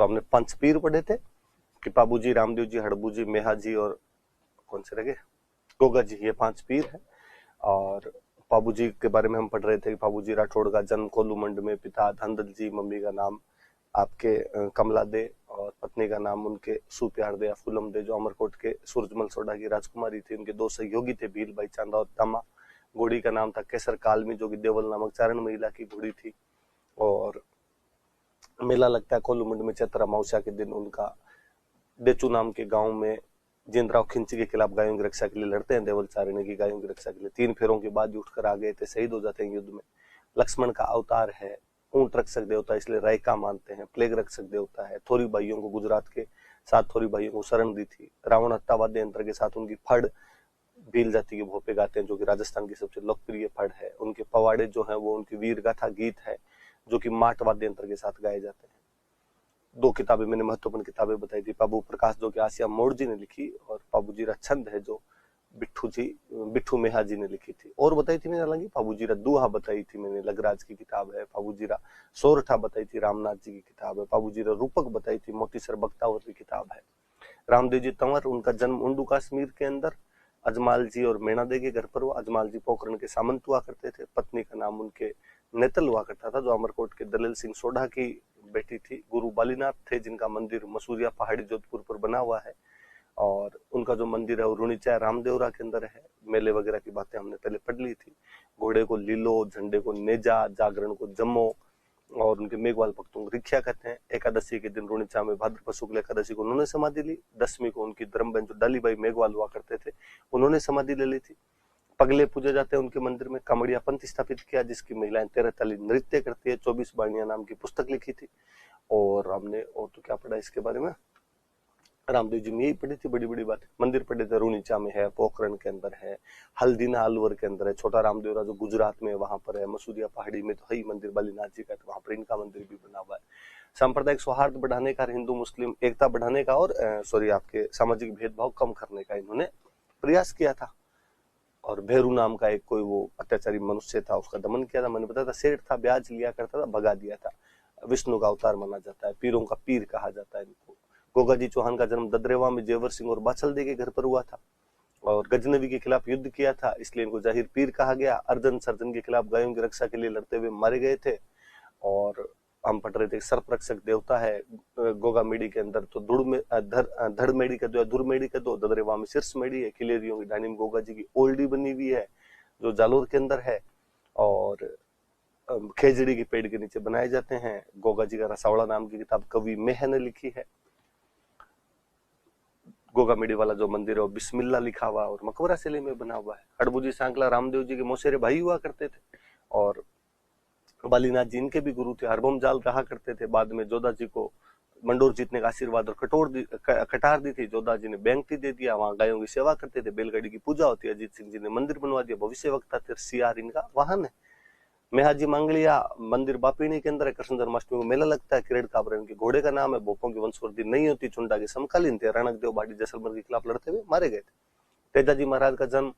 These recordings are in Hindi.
तो हमने पंचपीर पढ़े थे कि पाबू जी, रामदेव जी, हड़बू जी, मेहा जी और कौन से रहे, गोगा जी, ये 5 पीर है। और पाबू जी के बारे में हम पढ़ रहे थे कि पाबू जी राठौड़ का जन्म कोलूमंड में, पिता धनदल जी, मम्मी का नाम आपके कमला दे और पत्नी का नाम उनके सुप्यार दे या फूलम दे, जो अमरकोट के सूरजमल सोडा की राजकुमारी थी। उनके 2 सहयोगी थे, भील भाई चांदा और तामा। घोड़ी का नाम था केसर कालमी, जो कि देवल नामक चारण महिला की घोड़ी थी। और मेला लगता है कोलूमंड में चैत्र अमावस्या के दिन। उनका देचू नाम के गांव में जिंदराव खिंची के खिलाफ गायों की रक्षा के लिए लड़ते हैं देवल चारण की गायों की रक्षा के लिए। 3 फेरों के बाद उठकर आ गए थे, शहीद हो जाते हैं युद्ध में। लक्ष्मण का अवतार है, ऊंट रक्षक देवता इसलिए रायका मानते हैं। प्लेग रक्षक देवता है। थोरी भाइयों को गुजरात के 7 थोरी भाइयों को शरण दी थी। रावण हत्या वाद्य यंत्र के साथ उनकी फड़ भील जाति के भोपे गाते हैं, जो कि राजस्थान की सबसे लोकप्रिय फड़ है। उनके पवाड़े जो है वो उनकी वीर गाथा गीत है, जो कि माट वाद्य यंत्र के साथ गाए जाते हैं। 2 किताबें मैंने महत्वपूर्ण किताबें बताई थी, पाबू प्रकाश जो कि आसिया मोड़ जी ने लिखी, और पाबू जीरा छंद है जो बिट्ठू मेहा जी ने लिखी थी। और बताई थी मैंने, हालांकि पाबू जीरा दुहा बताई थी मैंने, लगराज की किताब है। पाबू जीरा सोरठा बताई थी, रामनाथ जी की किताब है। पाबू जीरा रूपक बताई थी, मोतीसर बख्तावर की किताब है। रामदेव जी तंवर, उनका जन्म उंडू कश्मीर के अंदर अजमाल जी और मेणा दे के घर पर हुआ। अजमाल जी पोखरण के सामंत हुआ करते थे। पत्नी का नाम उनके नेतल हुआ करता था, जो अमरकोट के दलेल सिंह सोढ़ा की बेटी थी। गुरु बालीनाथ थे, जिनका मंदिर मसूरिया पहाड़ी जोधपुर पर बना हुआ है। और उनका जो मंदिर है वो रुणिचा रामदेवरा के अंदर है। मेले वगैरह की बातें हमने पहले पढ़ ली थी। घोड़े को लीलो, झंडे को नेजा, जागरण को जम्मो, और उनके मेघवाल भक्तों को रिख्या कहते हैं। एकादशी के दिन रुणिचा में भाद्रपद शुक्ल एकादशी को उन्होंने समाधि ली। 10वीं को उनकी धर्मबहन जो डालीबाई मेघवाल हुआ करते थे, उन्होंने समाधि ले ली थी। पगले पूजे जाते हैं उनके मंदिर में। कमड़िया पंथ स्थापित किया, जिसकी महिलाएं 13 ताली नृत्य करती है। 24 बाणिया नाम की पुस्तक लिखी थी। और हमने और तो क्या पढ़ा इसके बारे में, रामदेव जी में यही पढ़ी थी बड़ी बड़ी बात। मंदिर पढ़े थे, रुणिचा में है, पोखरण के अंदर है, हल्दीना अलवर के अंदर है, छोटा रामदेवरा जो गुजरात में वहां पर है, मसूरिया पहाड़ी में तो है ही मंदिर बालीनाथ जी का, तो वहां पर इनका मंदिर भी बना हुआ है। सांप्रदायिक सौहार्द बढ़ाने का, हिंदू मुस्लिम एकता बढ़ाने का और आपके सामाजिक भेदभाव कम करने का इन्होंने प्रयास किया था। और भेरू नाम का एक कोई वो अत्याचारी मनुष्य था, उसका दमन किया था। मैंने बताया था, सेठ था, ब्याज लिया करता था, भगा दिया था। विष्णु का अवतार माना जाता है, पीरों का पीर कहा जाता है इनको। गोगाजी चौहान का जन्म ददरेवा में जेवर सिंह और बाछल दे के घर पर हुआ था, और गजनवी के खिलाफ युद्ध किया था, इसलिए इनको जाहिर पीर कहा गया। अर्जन सर्जन के खिलाफ गायों की रक्षा के लिए लड़ते हुए मारे गए थे। और हम पढ़ रहे थे सर्प रक्षक देवता है गोगा मेड़ी के अंदर, तो धड़ मेड़ी का दो, धुर मेड़ी का दो, ददरेवा में शीर्ष मेड़ी है। खिलेरियों की डायनिम गोगा जी की ओल्डी बनी हुई है, जो जालोर के अंदर है। और खेजड़ी के पेड़ के नीचे बनाए जाते हैं। गोगा जी का रसावड़ा नाम की किताब कवि मेह ने लिखी है। गोगा मेड़ी वाला जो मंदिर है वो बिस्मिल्ला लिखा हुआ और मकबरा शैली में बना हुआ है। हड़बूजी सांकला रामदेव जी के मौसेरे भाई हुआ करते थे, और बालीनाथ जी इनके भी गुरु थे। हरबम जाल रहा करते थे। बाद में जोधा जी को मंडोर जीतने का आशीर्वाद और कटार दी थी। जोधा जी ने बैंकटी दे दिया, वहां गायों की सेवा करते थे। बैलगाड़ी की पूजा होती है। अजीत सिंह जी ने मंदिर बनवा दिया। भविष्य वक्ता थे। सियार इनका वाहन है। मेहाजी मांगलिया मंदिर बापीणी के अंदर है। कृष्ण जन्माष्टमी को मेला लगता है। किरेड़ काबरा इनके घोड़े का नाम है। भोपों की वंशवृद्धि नहीं होती। चुंडा के समकालीन थे। रणक देव बाड़ी जैसलमेर के खिलाफ लड़ते हुए मारे गए थे। तेजाजी महाराज का जन्म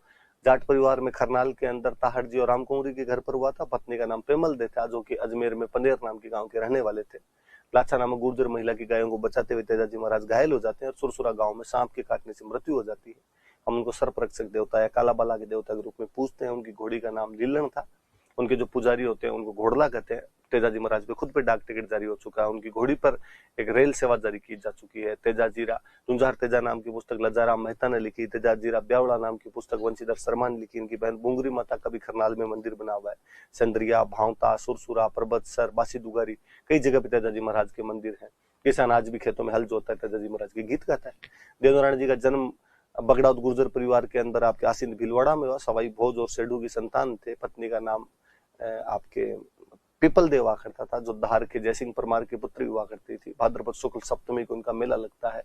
जाट परिवार में खरनाल के अंदर ताहड़ जी और रामकुंवरी के घर पर हुआ था। पत्नी का नाम पेमल दे था, जो कि अजमेर में पनेर नाम के गांव के रहने वाले थे। लाचा नामक गुर्जर महिला की गायों को बचाते हुए तेजाजी महाराज घायल हो जाते हैं और सुरसुरा गांव में सांप के काटने से मृत्यु हो जाती है। हम उनको सर्प रक्षक देवता या काला बाला के देवता के रूप में पूजते हैं। उनकी घोड़ी का नाम लीलन था। उनके जो पुजारी होते हैं उनको घोड़ला कहते हैं। तेजाजी महाराज पे खुद पे डाक टिकट जारी हो चुका है। उनकी घोड़ी पर एक रेल सेवा जारी की जा चुकी है। तेजाजीरा जुंझार तेजा नाम की पुस्तक लजाराम मेहता ने लिखी। तेजाजीरा ब्यावड़ा नाम की पुस्तक वंशीधर शर्मा ने लिखी। इनकी बहन बुंगरी माता का भी खरनाल में मंदिर बना हुआ है। चंद्रिया, भावता, सुरसुरा, परबतसर, बासी दुगारी, कई जगह पे तेजाजी महाराज के मंदिर हैं। किसान आज भी खेतों में हल जोतता है, तेजाजी महाराज के गीत गाता है। देवनारायण जी का जन्म बगड़ाउत गुर्जर परिवार के अंदर आपके आसीन भीलवाड़ा में हुआ। सवाई भोज और सेडू की संतान थे। पत्नी का नाम आपके पीपल देव हुआ करता था, जो धार के जयसिंह परमार की पुत्री हुआ करती थी। भाद्रपद शुक्ल सप्तमी को उनका मेला लगता है।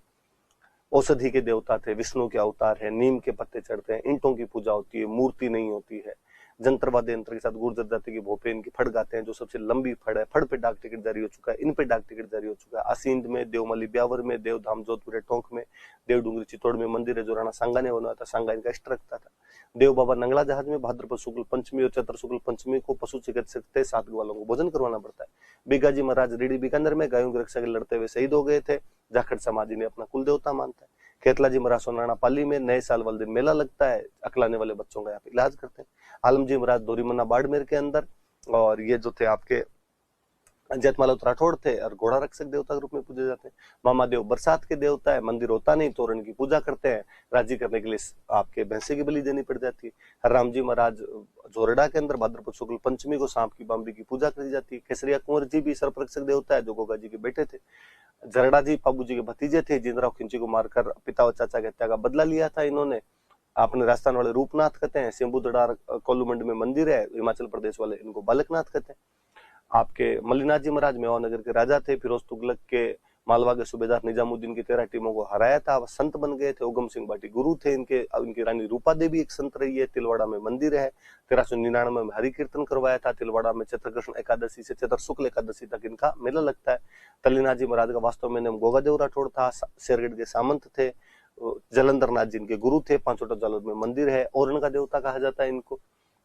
औषधि के देवता थे। विष्णु के अवतार है। नीम के पत्ते चढ़ते हैं। ईंटों की पूजा होती है। मूर्ति नहीं होती है। जंतर वाद्य यंत्र के साथ गुर्जर जाति की भोपे इनकी फड़ गाते हैं, जो सबसे लंबी फड़ है। फड़ पे डाक टिकट जारी हो चुका है, इन पे डाक टिकट जारी हो चुका है। आसींद में, देवमली ब्यावर में, देवधाम जोधपुर टोंक में, देवडूंगरी चित्तौड़ में मंदिर है जो राणा सांगा ने बनवाया था। सांगा इनका इष्ट रखता था। देव बाबा नंगला जहाज में भाद्रपद शुक्ल पंचमी और चैत्र शुक्ल पंचमी को पशु चिकित्सक थे, सात ग्वालों को भोजन करवाना पड़ता है। बीगाजी महाराज रेडी बीकानेर में गायों की रक्षा के लड़ते हुए शहीद हो गए थे, जाखड़ समाज ने अपना कुल देवता मानता है। खेतला जी महाराज सोनाना पाली में नए साल वाले दिन मेला लगता है, अकलाने वाले बच्चों का यहाँ पे इलाज करते हैं। आलम जी महाराज दोरीमन्ना बाड़मेर के अंदर, और ये जो थे आपके जैतमाला राठौड़ थे और घोड़ा रक्षक देवता के रूप में पूजे जाते हैं। मामा देव बरसात के देवता है, मंदिर होता नहीं, तोरण की पूजा करते हैं, राजी करने के लिए आपके भैंसे की बलि देनी पड़ जाती है। राम जी महाराज झोरडा के अंदर भाद्रपद शुक्ल पंचमी को सांप की बामड़ी की पूजा करी जाती है। केसरिया कुंवर जी भी सर्परक्षक देवता है, जो गोगा जी के बेटे थे। जरडा जी पाबू जी के भतीजे थे, जिंदराव खिंची को मारकर पिता और चाचा की हत्या का बदला लिया था इन्होंने। आपने राजस्थान वाले रूपनाथ कहते हैं, शंभुदड़ार कोलुमंड में मंदिर है, हिमाचल प्रदेश वाले इनको बालकनाथ कहते हैं। आपके मल्लीनाथ जी महाराज मेवानगर के राजा थे, फिरोज तुगलक के मालवा के सूबेदार निजामुद्दीन की 13 टीमों को हराया था, संत बन गए थे। उगम सिंह बाटी गुरु थे इनके। इनकी रानी रूपा देवी एक संत रही है। तिलवाड़ा में मंदिर है। 1399 में हरि कीर्तन करवाया था। तिलवाड़ा में चैत्र कृष्ण एकादशी से चैत्र शुक्ल एकादशी तक इनका मेला लगता है। तल्लीनाथ जी महाराज का वास्तव में नाम गोगादेव राठौड़ था, शेरगढ़ के सामंत थे। जलंधर नाथ जी इनके गुरु थे। पांचोटा जालोर में मंदिर है, और का देवता कहा जाता है इनको।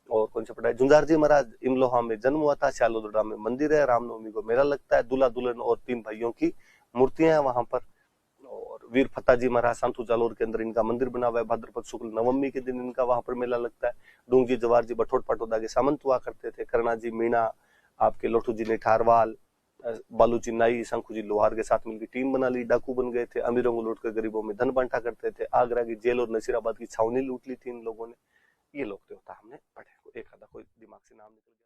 और कौन सा पड़ा है, झुंझार जी महाराज इमलोहा में जन्म हुआ था। श्यालोदड़ा में मंदिर है। रामनवमी को मेला लगता है। दूल्हा दुल्हन और 3 भाइयों की मूर्तियां हैं वहां पर। और वीर फत्ता जी महाराज सांतु जालोर के अंदर इनका मंदिर बना हुआ है। भाद्रपद शुक्ल नवमी के दिन इनका वहां पर मेला लगता है। डूंग जी जवार जी बठोट पाटोदा के सामंत हुआ करते थे। करना जी मीणा, आपके लोठू जी निठारवाल, बालू जी नाई, शंकु जी लोहार के साथ मिलकर टीम बना ली। डाकू बन गए थे। अमीरों को लूटकर गरीबों में धन बांटा करते थे। आगरा की जेल और नसीराबाद की छावनी लूट ली थी इन लोगों ने। ये लोग देवता हमने पढ़े, एक आधा कोई दिमाग से नाम निकल गया।